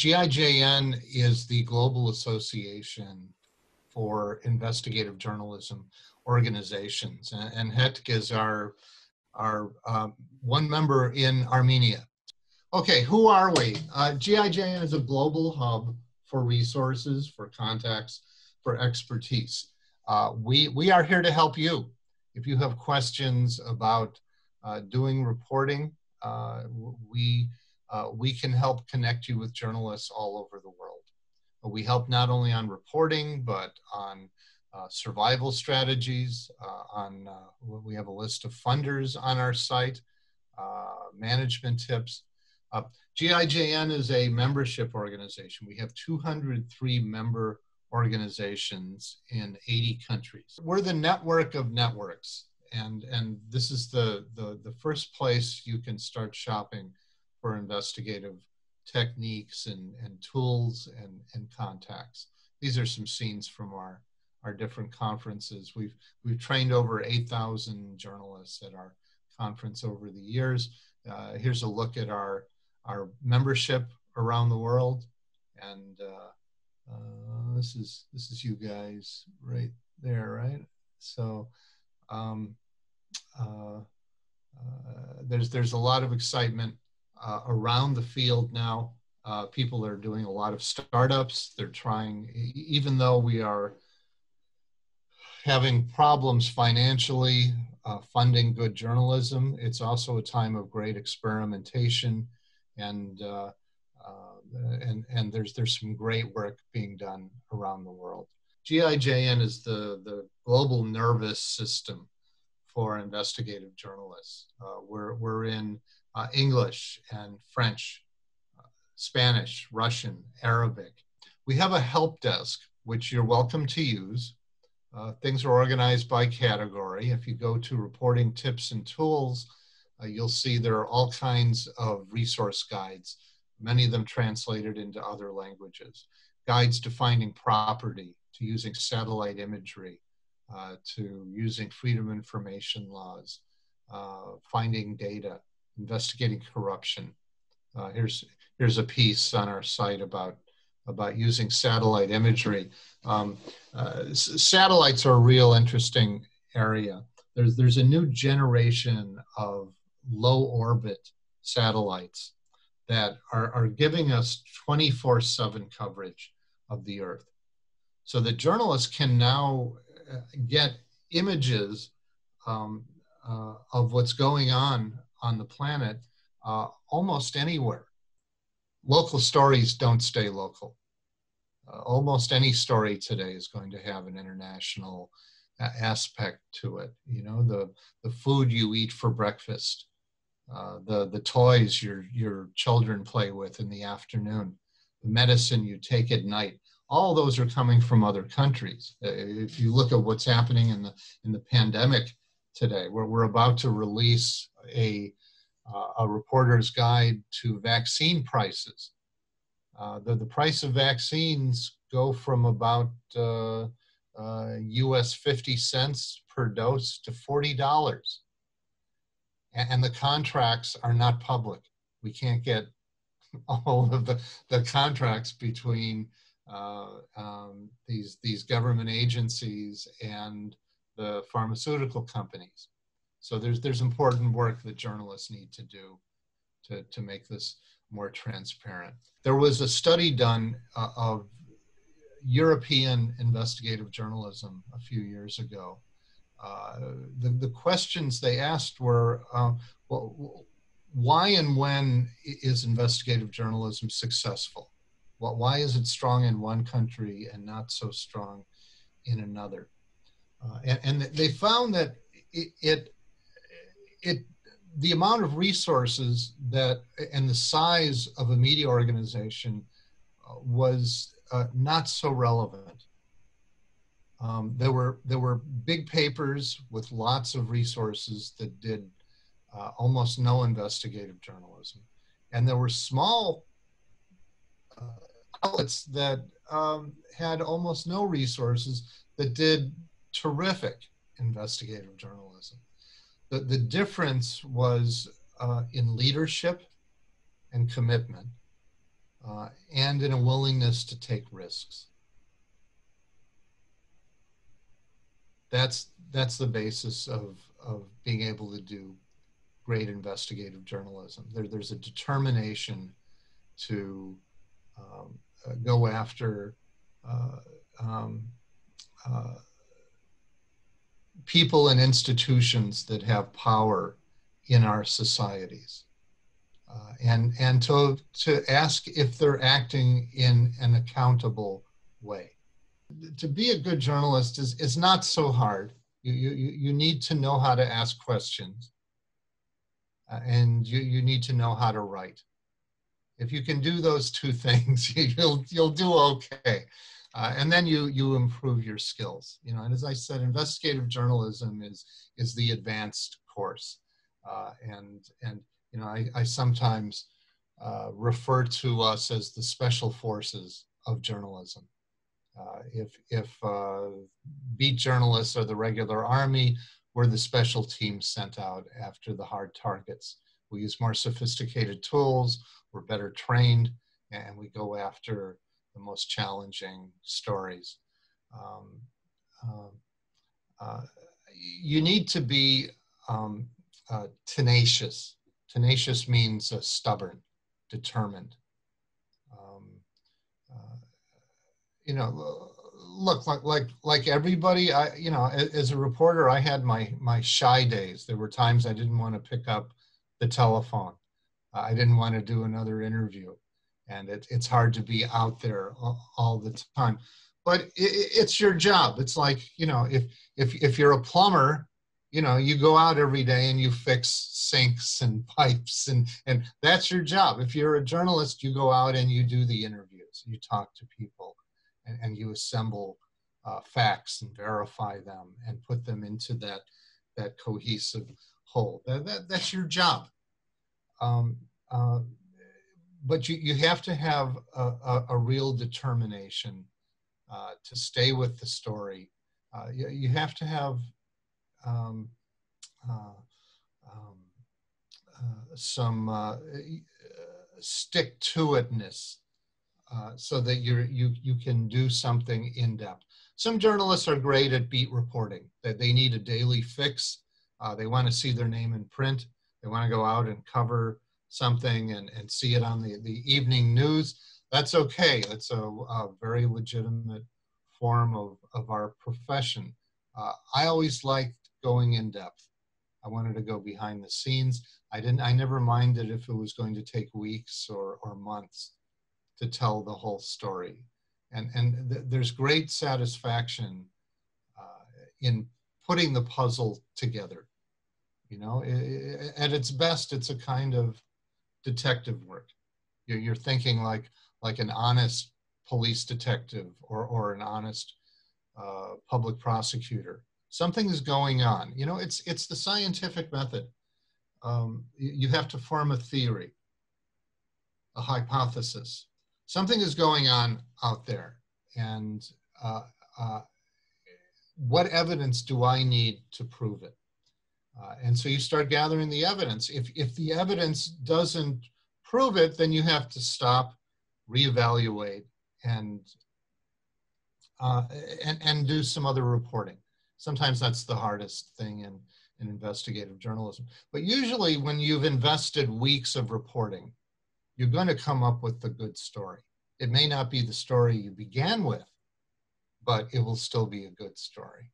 GIJN is the Global Association for Investigative Journalism Organizations, and Հետք is our one member in Armenia. Okay, who are we? GIJN is a global hub for resources, for contacts, for expertise. We are here to help you. If you have questions about doing reporting, we can help connect you with journalists all over the world. We help not only on reporting, but on survival strategies, we have a list of funders on our site, management tips. GIJN is a membership organization. We have 203 member organizations in 80 countries. We're the network of networks, and this is the first place you can start shopping for investigative techniques and tools and contacts. These are some scenes from our different conferences. We've trained over 8,000 journalists at our conference over the years. Here's a look at our membership around the world, and this is you guys right there, right? So there's a lot of excitement around the field now. People are doing a lot of startups. They're trying, even though we are having problems financially funding good journalism, it's also a time of great experimentation, and there's some great work being done around the world. GIJN is the global nervous system for investigative journalists. We're in English and French, Spanish, Russian, Arabic. We have a help desk, which you're welcome to use. Things are organized by category. If you go to reporting tips and tools, you'll see there are all kinds of resource guides, many of them translated into other languages. Guides to finding property, to using satellite imagery, to using freedom of information laws, finding data, investigating corruption. Here's a piece on our site about using satellite imagery. Satellites are a real interesting area. There's a new generation of low orbit satellites that are giving us 24/7 coverage of the Earth. So the journalists can now get images of what's going on the planet almost anywhere. Local stories don't stay local. Almost any story today is going to have an international aspect to it. You know, the food you eat for breakfast, the toys your children play with in the afternoon, the medicine you take at night. All those are coming from other countries. If you look at what's happening in the pandemic today, we're about to release a reporter's guide to vaccine prices. The price of vaccines go from about US 50 cents per dose to $40. And the contracts are not public. We can't get all of the contracts between these government agencies and the pharmaceutical companies. So there's important work that journalists need to do to make this more transparent. There was a study done of European investigative journalism a few years ago. The questions they asked were, well, why and when is investigative journalism successful? Well, why is it strong in one country and not so strong in another? And they found that the amount of resources and the size of a media organization was not so relevant. There were big papers with lots of resources that did almost no investigative journalism, and there were small outlets that had almost no resources that did terrific investigative journalism. The difference was in leadership and commitment. and in a willingness to take risks. That's the basis of being able to do great investigative journalism. There's a determination to go after people and institutions that have power in our societies, and to ask if they're acting in an accountable way. To be a good journalist is not so hard. You need to know how to ask questions, and you need to know how to write. If you can do those two things, you'll do okay. And then you improve your skills. You know, and as I said, investigative journalism is the advanced course. And you know, I sometimes refer to us as the special forces of journalism. If beat journalists are the regular army, we're the special teams sent out after the hard targets. We use more sophisticated tools, we're better trained, and we go after the most challenging stories. You need to be tenacious. Tenacious means stubborn, determined. You know, look, like everybody, you know, as a reporter, I had my shy days. There were times I didn't want to pick up the telephone. I didn't want to do another interview. And it's hard to be out there all the time. But it's your job. It's like, you know, if you're a plumber, you know, you go out every day and you fix sinks and pipes, and that's your job. If you're a journalist, you go out and you do the interviews. You talk to people. And you assemble facts and verify them and put them into that cohesive whole. That's your job. But you have to have a real determination to stay with the story. You have to have some stick-to-itness. So that you can do something in depth. Some journalists are great at beat reporting, that they need a daily fix. They want to see their name in print. They want to go out and cover something and see it on the evening news. That's okay. That's a very legitimate form of our profession. I always liked going in depth. I wanted to go behind the scenes. I never minded if it was going to take weeks or months to tell the whole story. And there's great satisfaction in putting the puzzle together. You know, at its best, it's a kind of detective work. You're thinking like an honest police detective or an honest public prosecutor. Something is going on. You know, it's the scientific method. You have to form a theory, a hypothesis. Something is going on out there, and what evidence do I need to prove it? And so you start gathering the evidence. If the evidence doesn't prove it, then you have to stop, reevaluate, and do some other reporting. Sometimes that's the hardest thing in investigative journalism. But usually when you've invested weeks of reporting, you're going to come up with a good story. It may not be the story you began with, but it will still be a good story.